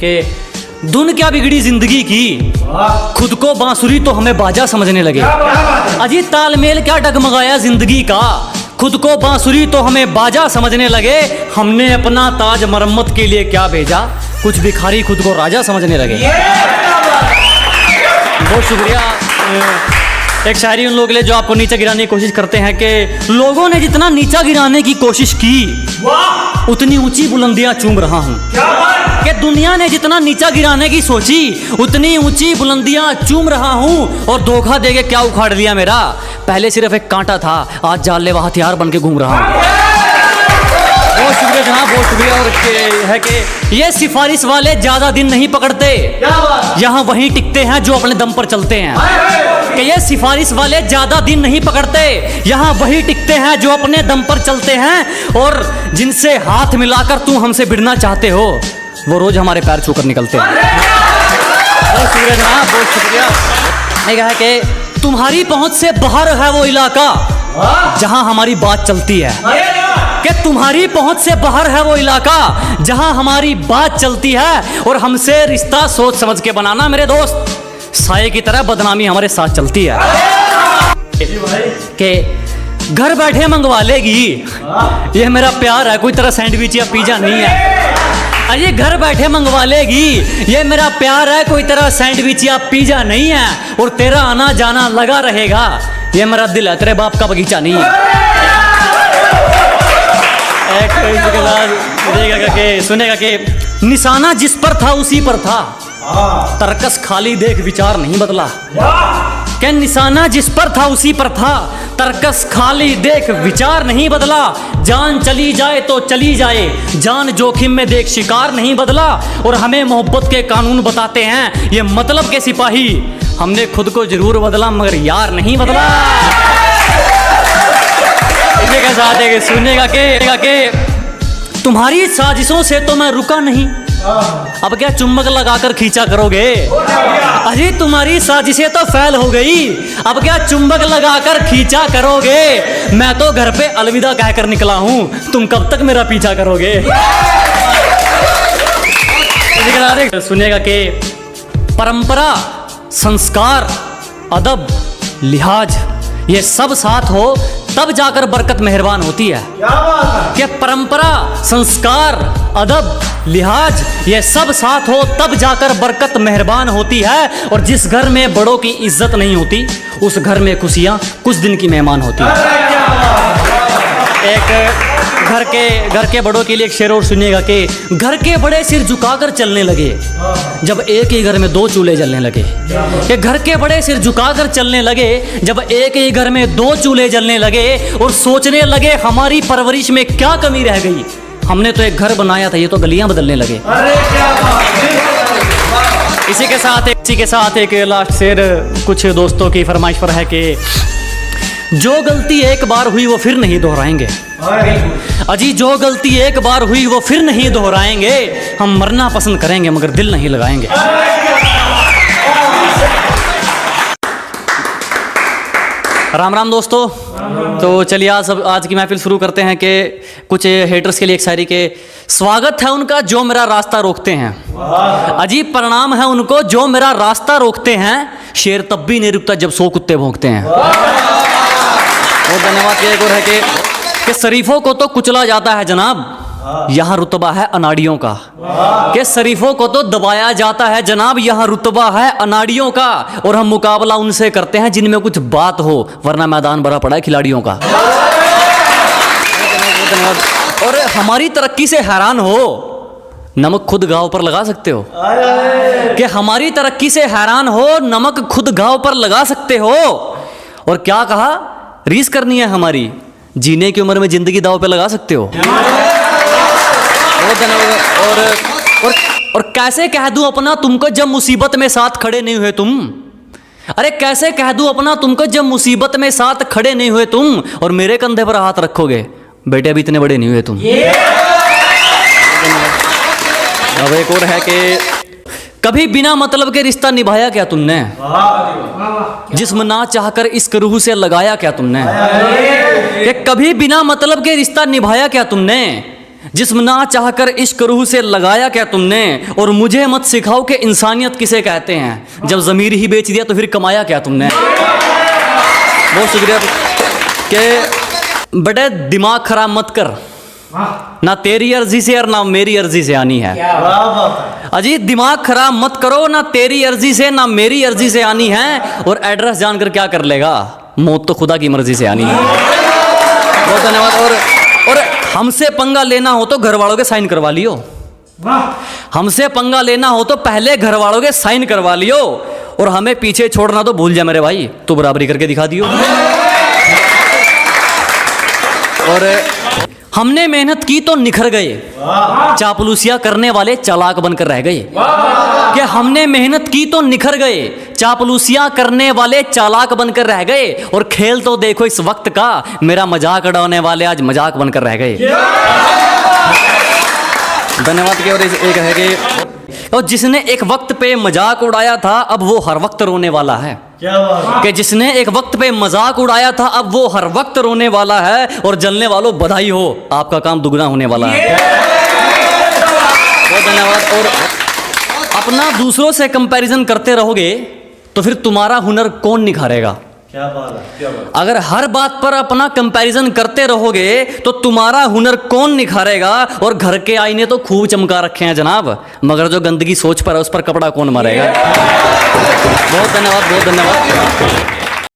कि धुन क्या बिगड़ी जिंदगी की, खुद को बांसुरी तो हमें बाजा समझने लगे। अजी तालमेल क्या डगमगाया जिंदगी का, खुद को बांसुरी तो हमें बाजा समझने लगे। हमने अपना ताज मरम्मत के लिए क्या भेजा, कुछ भिखारी खुद को राजा समझने लगे। बहुत शुक्रिया। एक शायरी उन लोगों के लिए जो आपको नीचा गिराने की कोशिश करते हैं कि लोगों ने जितना नीचा गिराने की कोशिश की उतनी ऊंची बुलंदियां चूम रहा हूं। कि दुनिया ने जितना नीचा गिराने की सोची उतनी ऊंची बुलंदियां चूम रहा हूं। और धोखा देके क्या उखाड़ लिया मेरा, पहले सिर्फ एक कांटा था, आज जानलेवा हथियार बन के घूम रहा हूं। बहुत शुक्रिया जनाब, बहुत शुक्रिया। और है कि ये सिफारिश वाले ज्यादा दिन नहीं पकड़ते, यहाँ वहीं टिकते हैं जो अपने दम पर चलते हैं। कि ये सिफारिश वाले ज्यादा दिन नहीं पकड़ते, यहाँ वही टिकते हैं जो अपने दम पर चलते हैं। और जिनसे हाथ मिलाकर तुम हमसे भिड़ना चाहते हो वो रोज हमारे पैर छूकर निकलते हैं। बहुत शुक्रिया जनाब, बहुत शुक्रिया। एक है कि तुम्हारी पहुंच से बाहर है वो इलाका जहां हमारी बात चलती है। कि तुम्हारी पहुंच से बाहर है वो इलाका जहां हमारी बात चलती है। और हमसे रिश्ता सोच समझ के बनाना मेरे दोस्त, साये की तरह बदनामी हमारे साथ चलती है। कि घर बैठे मंगवा लेगी, ये मेरा प्यार है, कोई तरह सैंडविच या पिज्जा नहीं है। अरे घर बैठे मंगवा लेगी, ये मेरा प्यार है, कोई तरह सैंडविच या पिज्जा नहीं है। और तेरा आना जाना लगा रहेगा, ये मेरा दिल है, तेरे बाप का बगीचा नहीं है। सुनेगा कि निशाना जिस पर था उसी पर था, तरकस खाली देख विचार नहीं बदला। क्या निशाना जिस पर था उसी पर था, तरकस खाली देख विचार नहीं बदला। जान चली जाए तो चली जाए, जान जोखिम में देख शिकार नहीं बदला। और हमें मोहब्बत के कानून बताते हैं ये मतलब के सिपाही, हमने खुद को जरूर बदला मगर यार नहीं बदला। इसी के साथ है कि सुनेगा के तुम्हारी साजिशों से तो मैं रुका नहीं, अब क्या चुम्बक लगाकर खींचा करोगे। अरे तुम्हारी साजिशें तो फैल हो गई, अब क्या चुम्बक लगाकर खींचा करोगे। मैं तो घर पे अलविदा कहकर निकला हूं, तुम कब तक मेरा पीछा करोगे। सुनेगा कि परंपरा, संस्कार, अदब, लिहाज ये सब साथ हो तब जाकर बरकत मेहरबान होती है। कि परंपरा, संस्कार, अदब, लिहाज ये सब साथ हो तब जाकर बरकत मेहरबान होती है। और जिस घर में बड़ों की इज्जत नहीं होती उस घर में खुशियां कुछ दिन की मेहमान होती है। एक घर के बड़ों के लिए एक शेर और सुनिएगा कि घर के बड़े सिर झुकाकर चलने लगे जब एक ही घर में दो चूल्हे जलने लगे। कि घर के बड़े सिर झुकाकर चलने लगे जब एक ही घर में दो चूल्हे जलने लगे। और सोचने लगे हमारी परवरिश में क्या कमी रह गई, हमने तो एक घर बनाया था, ये तो गलियां बदलने लगे। इसी के साथ एक लास्ट शेर कुछ दोस्तों की फरमाइश पर है कि जो गलती एक बार हुई वो फिर नहीं दोहराएंगे। अजी जो गलती एक बार हुई वो फिर नहीं दोहराएंगे, हम मरना पसंद करेंगे मगर दिल नहीं लगाएंगे। राम राम दोस्तों। तो चलिए आज की महफिल शुरू करते हैं कि कुछ हेटर्स के लिए एक शायरी के स्वागत है उनका जो मेरा रास्ता रोकते हैं। अजीब प्रणाम है उनको जो मेरा रास्ता रोकते हैं, शेर तब भी नहीं रुकता जब 100 कुत्ते भौंकते हैं। बहुत धन्यवाद। एक और है कि शरीफों को तो कुचला जाता है जनाब, यहाँ रुतबा है अनाड़ियों का। कि शरीफों को तो दबाया जाता है जनाब, यहाँ रुतबा है अनाड़ियों का। और हम मुकाबला उनसे करते हैं जिनमें कुछ बात हो, वरना मैदान भरा पड़ा है खिलाड़ियों का। और हमारी तरक्की से हैरान हो, नमक खुद घाव पर लगा सकते हो। कि हमारी तरक्की से हैरान हो, नमक खुद घाव पर लगा सकते हो। और क्या कहा, रीस करनी है हमारी, जीने की उम्र में जिंदगी दाव पे लगा सकते हो। और कैसे कह दूं अपना तुमको जब मुसीबत में साथ खड़े नहीं हुए तुम। अरे कैसे कह दूं अपना तुमको जब मुसीबत में साथ खड़े नहीं हुए तुम। और मेरे कंधे पर हाथ रखोगे, बेटे अभी इतने बड़े नहीं हुए तुम। अब एक और है कि कभी बिना मतलब के रिश्ता निभाया क्या तुमने, जिस्म ना चाहकर इश्क रूह से लगाया क्या तुमने। कि कभी बिना मतलब के रिश्ता निभाया क्या तुमने, जिस्म ना चाहकर इश्क रूह से लगाया क्या तुमने, और मुझे मत सिखाओ कि इंसानियत किसे कहते हैं। जब ज़मीर ही बेच दिया तो फिर कमाया क्या तुमने। बहुत शुक्रिया कि बड़े दिमाग खराब मत कर, ना तेरी अर्जी से और ना मेरी अर्जी से आनी है। अजीत दिमाग खराब मत करो, ना तेरी अर्जी से ना मेरी अर्जी से आनी है, और एड्रेस जानकर क्या कर लेगा, मौत तो खुदा की मर्जी से आनी है। बहुत धन्यवाद। और हमसे पंगा लेना हो तो घर वालों के साइन करवा लियो, हमसे पंगा लेना हो तो पहले घर वालों के साइन करवा लियो, और हमें पीछे छोड़ना तो भूल जा मेरे भाई, तू बराबरी करके दिखा दियो। और हमने मेहनत की तो निखर गए, चापलूसियां करने वाले चालाक बनकर रह गए। कि हमने मेहनत की तो निखर गए, चापलूसियां करने वाले चालाक बनकर रह गए, और खेल तो देखो इस वक्त का, मेरा मजाक उड़ाने वाले आज मजाक बनकर रह गए। धन्यवाद। के और एक है कि और जिसने एक वक्त पे मजाक उड़ाया था अब वो हर वक्त रोने वाला है। क्या बात? कि जिसने एक वक्त पे मजाक उड़ाया था अब वो हर वक्त रोने वाला है, और जलने वालों बधाई हो, आपका काम दुगना होने वाला है। बहुत धन्यवाद। और अपना दूसरों से कंपैरिजन करते रहोगे तो फिर तुम्हारा हुनर कौन निखारेगा। क्या बात है, क्या बात। अगर हर बात पर अपना कंपैरिजन करते रहोगे तो तुम्हारा हुनर कौन निखारेगा। और घर के आईने तो खूब चमका रखे हैं जनाब, मगर जो गंदगी सोच पर है उस पर कपड़ा कौन मारेगा। बहुत धन्यवाद, बहुत धन्यवाद।